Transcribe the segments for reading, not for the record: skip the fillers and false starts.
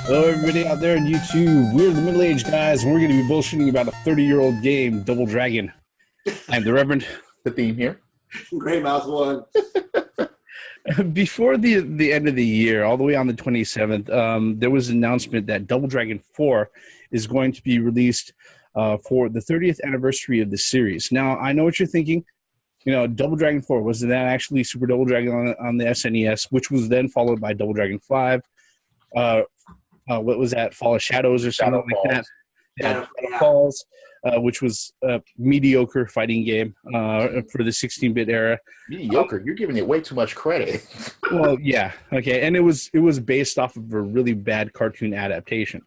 Hello, everybody out there on YouTube. We're the middle-aged guys, and we're going to be bullshitting about a 30-year-old game, Double Dragon. I'm the Reverend. The theme here. Gray Mouse 1. Before the end of the year, all the way on the 27th, there was an announcement that Double Dragon 4 is going to be released for the 30th anniversary of the series. Now, I know what you're thinking. You know, Double Dragon 4, wasn't that actually Super Double Dragon on the SNES, which was then followed by Double Dragon 5. What was that? Fall of Shadows or something like that? Shadow Falls, which was a mediocre fighting game for the 16-bit era. Mediocre? You're giving it way too much credit. Well, yeah, okay, and it was based off of a really bad cartoon adaptation.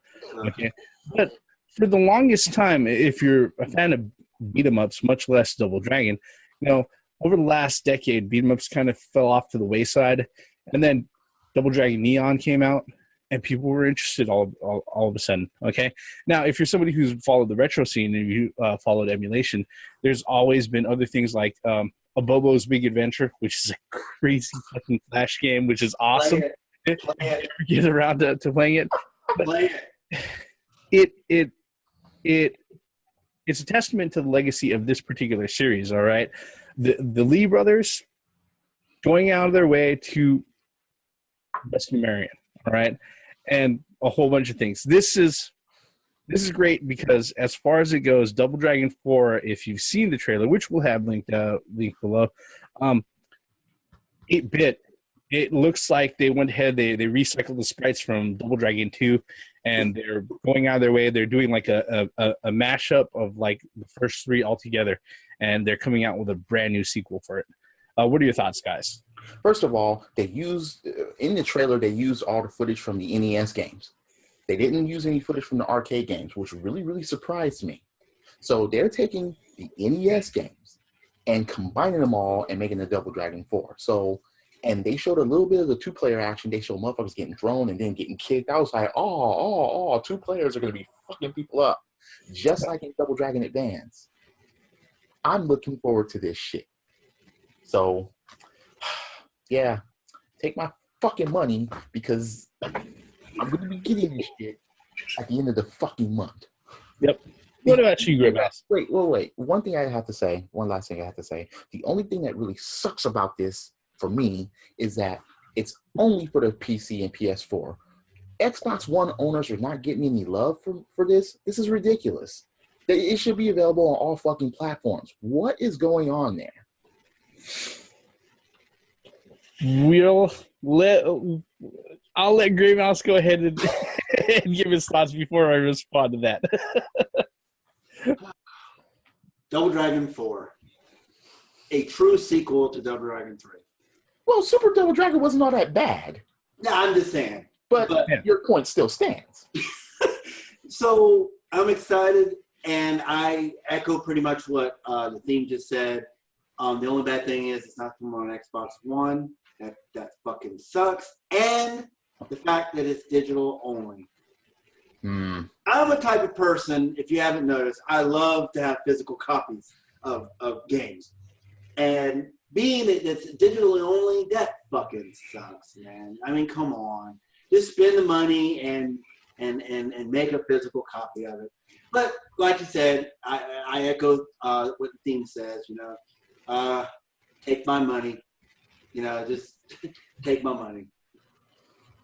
Okay, but for the longest time, if you're a fan of beat 'em ups, much less Double Dragon, you know, over the last decade, beat 'em ups kind of fell off to the wayside, and then Double Dragon Neon came out. And people were interested all of a sudden, okay? Now, if you're somebody who's followed the retro scene and you followed emulation, there's always been other things like Abobo's Big Adventure, which is a crazy fucking Flash game, which is awesome. Play it. Get around to playing it. Play it. It's a testament to the legacy of this particular series, all right? The Lee brothers going out of their way to rescue Marion, all right? And a whole bunch of things. This is great because as far as it goes, Double Dragon 4, if you've seen the trailer, which we'll have linked below, 8-bit, it looks like they went ahead, they recycled the sprites from Double Dragon 2, and they're going out of their way. They're doing like a mashup of like the first three all together, and they're coming out with a brand new sequel for it. What are your thoughts, guys? First of all, they used, in the trailer, they used all the footage from the NES games. They didn't use any footage from the arcade games, which really, really surprised me. So they're taking the NES games and combining them all and making the Double Dragon 4. So, and they showed a little bit of the two-player action. They showed motherfuckers getting thrown and then getting kicked. I was like, oh, two players are going to be fucking people up, just like in Double Dragon Advance. I'm looking forward to this shit. So, yeah, take my fucking money because I'm going to be getting this shit at the end of the fucking month. Yep. What about you, Gray Mouse? Wait. One last thing I have to say. The only thing that really sucks about this for me is that it's only for the PC and PS4. Xbox One owners are not getting any love for this. This is ridiculous. It should be available on all fucking platforms. What is going on there? I'll let Gray Mouse go ahead and, and give his thoughts before I respond to that. Double Dragon 4. A true sequel to Double Dragon 3. Well, Super Double Dragon wasn't all that bad. No, I'm just saying. But your point still stands. So, I'm excited, and I echo pretty much what the theme just said. The only bad thing is it's not coming on Xbox One. That fucking sucks. And the fact that it's digital only. I'm a type of person, if you haven't noticed, I love to have physical copies of games. And being that it's digitally only, that fucking sucks, man. I mean, come on. Just spend the money and make a physical copy of it. But like you said, I echo what the theme says, you know. Take my money. You know, just take my money.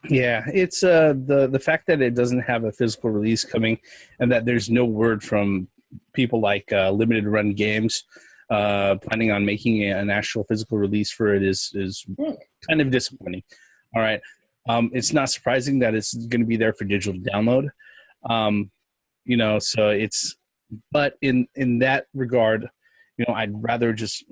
Yeah, it's the fact that it doesn't have a physical release coming, and that there's no word from people like Limited Run Games planning on making an actual physical release for it is kind of disappointing. All right, it's not surprising that it's going to be there for digital download. You know, so it's, but in that regard, you know, I'd rather just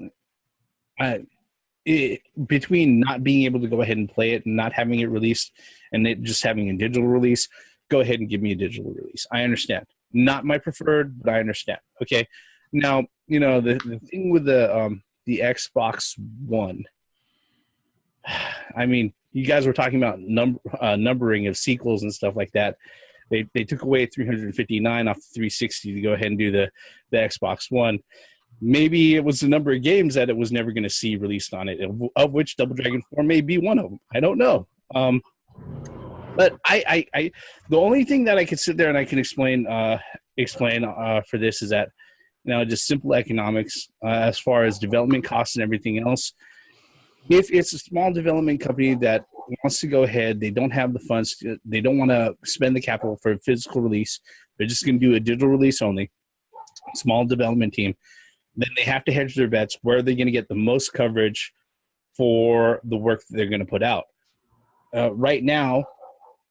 between not being able to go ahead and play it and not having it released and it just having a digital release, go ahead and give me a digital release. I understand. Not my preferred, but I understand. Okay. Now, you know, the thing with the Xbox One, I mean, you guys were talking about numbering of sequels and stuff like that. They took away 359 off the 360 to go ahead and do the Xbox One. Maybe it was the number of games that it was never going to see released on it, of which Double Dragon 4 may be one of them. I don't know. But the only thing that I can sit there and I can explain for this is that, just simple economics as far as development costs and everything else. If it's a small development company that wants to go ahead, they don't have the funds, they don't want to spend the capital for a physical release, they're just going to do a digital release only, small development team, then they have to hedge their bets. Where are they going to get the most coverage for the work that they're going to put out? Right now,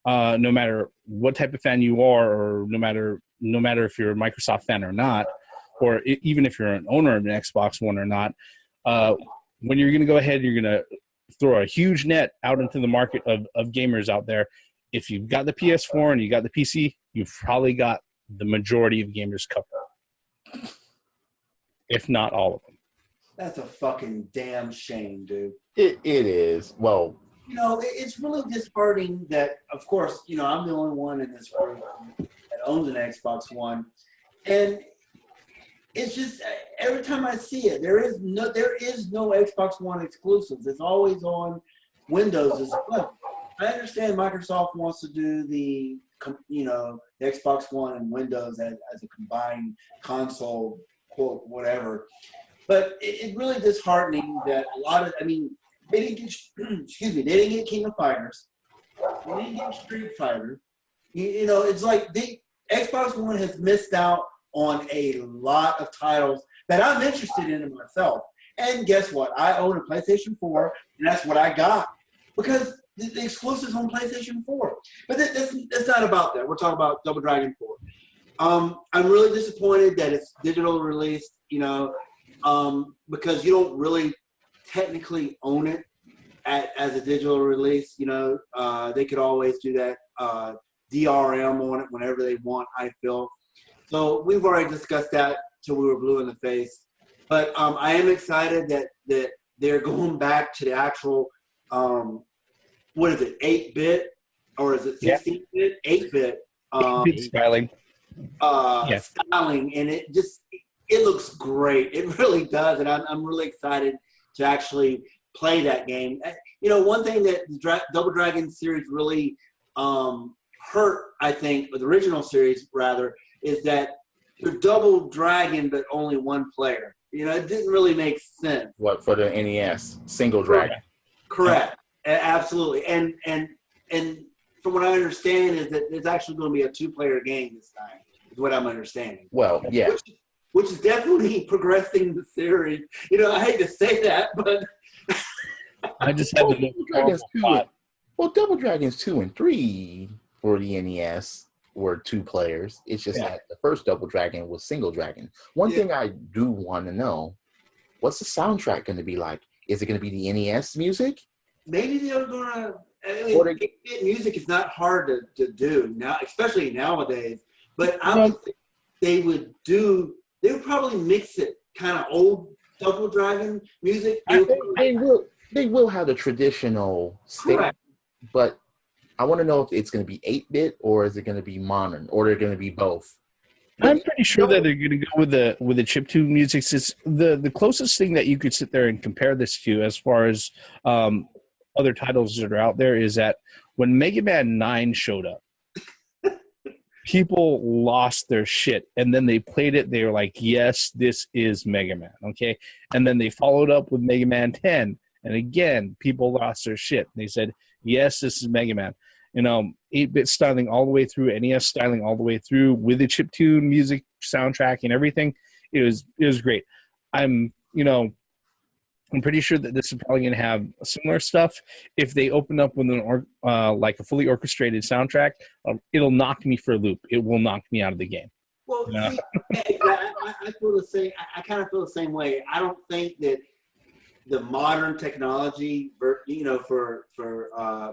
no matter what type of fan you are, or no matter if you're a Microsoft fan or not, or even if you're an owner of an Xbox One or not, when you're going to go ahead, you're going to throw a huge net out into the market of gamers out there. If you've got the PS4 and you got the PC, you've probably got the majority of gamers covered, if not all of them. That's a fucking damn shame, dude. It is. Well, it's really disheartening that, of course, I'm the only one in this room that owns an Xbox One, and it's just every time I see it, there is no Xbox One exclusives. It's always on Windows as well. I understand Microsoft wants to do the Xbox One and Windows as a combined console, quote, whatever. But it's really disheartening that a lot of, they didn't get, they didn't get King of Fighters. They didn't get Street Fighter. It's like the Xbox One has missed out on a lot of titles that I'm interested in myself. And guess what? I own a PlayStation 4, and that's what I got because the exclusives on PlayStation 4. But that's not about that. We're talking about Double Dragon 4. I'm really disappointed that it's digital released, because you don't really technically own it as a digital release. They could always do that DRM on it whenever they want, I feel. So we've already discussed that till we were blue in the face. But I am excited that they're going back to the actual, what is it, 8-bit? Or is it 16-bit? 8-bit. 8-bit styling. Styling. And it looks great. It really does. And I'm really excited to actually play that game. One thing that the Double Dragon series really hurt, I think, or the original series rather, is that you're Double Dragon but only one player. It didn't really make sense. What, for the NES? Single Dragon. Correct. Absolutely. And from what I understand is that it's actually going to be a 2-player game this time, is what I'm understanding. Well, yeah. Which is definitely progressing the series. I hate to say that, but I just have Double Dragons 2 and 3 for the NES were 2 players. It's just that the first Double Dragon was single dragon. One thing I do want to know, what's the soundtrack going to be like? Is it going to be the NES music? Maybe they're going to... music is not hard to do now, especially nowadays. But I would think they would probably mix it kind of old Double Dragon music. They will have the traditional state, but I want to know if it's going to be 8-bit or is it going to be modern, or they're going to be both. I'm pretty sure that they're going to go with the chiptune music. It's the closest thing that you could sit there and compare this to, as far as other titles that are out there, is that when Mega Man 9 showed up, people lost their shit, and then they played it. They were like, "Yes, this is Mega Man." Okay, and then they followed up with Mega Man 10, and again, people lost their shit. They said, "Yes, this is Mega Man." 8-bit styling all the way through, NES styling all the way through, with the chiptune music, soundtrack, and everything. It was great. I'm pretty sure that this is probably going to have similar stuff. If they open up with like a fully orchestrated soundtrack, it'll knock me for a loop. It will knock me out of the game. Well, see, I feel the same. I kind of feel the same way. I don't think that the modern technology, for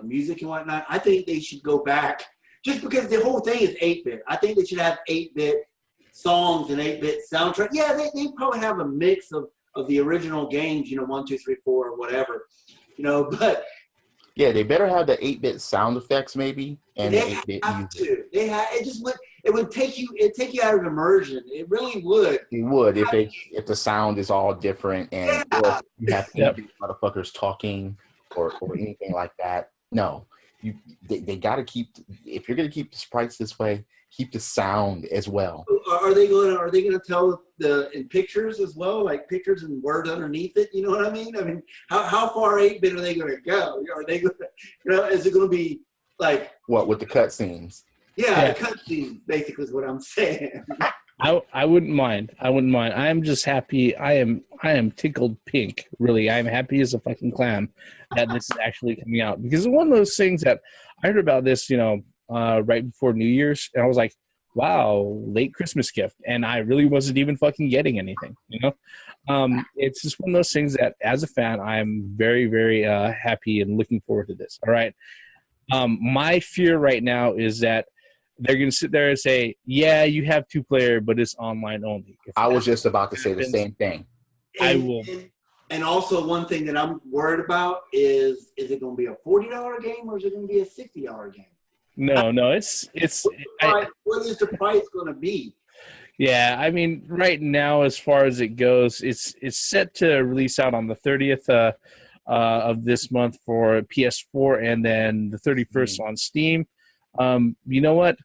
music and whatnot, I think they should go back, just because the whole thing is 8-bit. I think they should have 8-bit songs and 8-bit soundtrack. Yeah, they probably have a mix of the original games, 1, 2, 3, 4, or whatever, but yeah, they better have the 8-bit sound effects maybe, and the 8-bit music. It would take you out of immersion. It really would. It would if the sound is all different and or you have motherfuckers talking or anything like that. No, they got to keep, if you're going to keep the sprites this way, keep the sound as well. Are they going to tell in pictures as well, like pictures and words underneath it? You know what I mean? I mean, how far 8-bit are they going to go? Are they going to, is it going to be like what with the cutscenes? Yeah, the cutscenes basically is what I'm saying. I wouldn't mind. I am just happy. I am tickled pink. Really, I'm happy as a fucking clam that this is actually coming out, because it's one of those things that I heard about this, right before New Year's, and I was like, wow, late Christmas gift, and I really wasn't even fucking getting anything. It's just one of those things that, as a fan, I'm very, very happy and looking forward to this. All right, my fear right now is that they're going to sit there and say, yeah, you have 2-player, but it's online only. I was just about to say the same thing. I will. And also one thing that I'm worried about is it going to be a $40 game or is it going to be a $60 game? No, what is the price going to be? Yeah, I mean, right now, as far as it goes, it's set to release out on the 30th of this month for PS4, and then the 31st on Steam. You know what?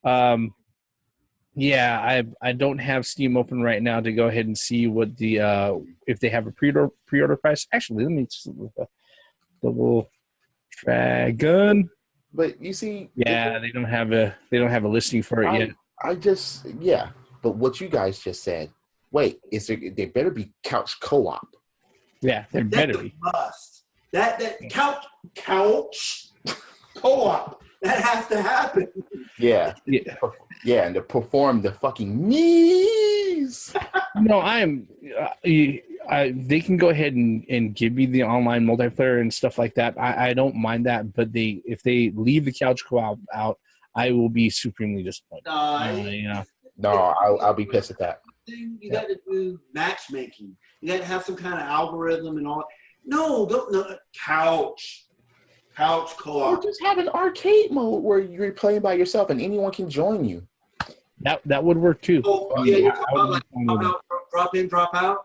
I don't have Steam open right now to go ahead and see what the if they have a pre-order price. Actually, let me just double dragon. But you see, they don't have a listing for it yet. But what you guys just said, wait, there better be couch co-op. Yeah, there better be. Must. That couch co-op. That has to happen. Yeah, and to perform the fucking knees. No, they can go ahead and give me the online multiplayer and stuff like that. I don't mind that, but if they leave the couch co-op out, I will be supremely disappointed. No, I'll be pissed at that. You got to do matchmaking. You got to have some kind of algorithm and all. No, couch co-op. Or just have an arcade mode where you're playing by yourself and anyone can join you. That would work too. Oh, yeah, you're talking about drop in, drop out?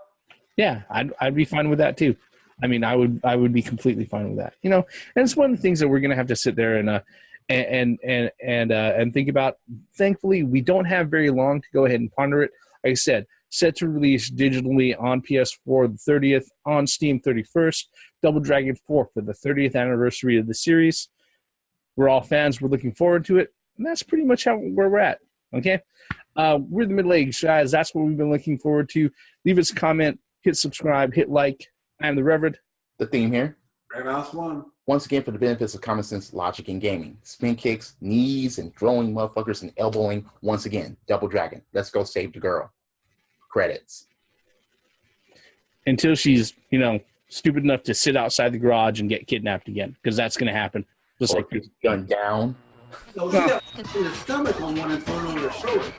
Yeah, I'd be fine with that too. I mean, I would be completely fine with that. And it's one of the things that we're gonna have to sit there and think about. Thankfully, we don't have very long to go ahead and ponder it. Like I said, set to release digitally on PS4 the 30th, on Steam 31st, Double Dragon 4 for the 30th anniversary of the series. We're all fans. We're looking forward to it. And that's pretty much where we're at. Okay? We're the Middle Age guys. That's what we've been looking forward to. Leave us a comment. Hit subscribe. Hit like. I'm the Reverend. The theme here. Mouse 1. Once again, for the benefits of common sense, logic, and gaming. Spin kicks, knees, and throwing motherfuckers and elbowing. Once again, Double Dragon. Let's go save the girl. Credits. Until she's, stupid enough to sit outside the garage and get kidnapped again, because that's going to happen. Just or like gunned down. So she got in the stomach on one and thrown on her shoulder.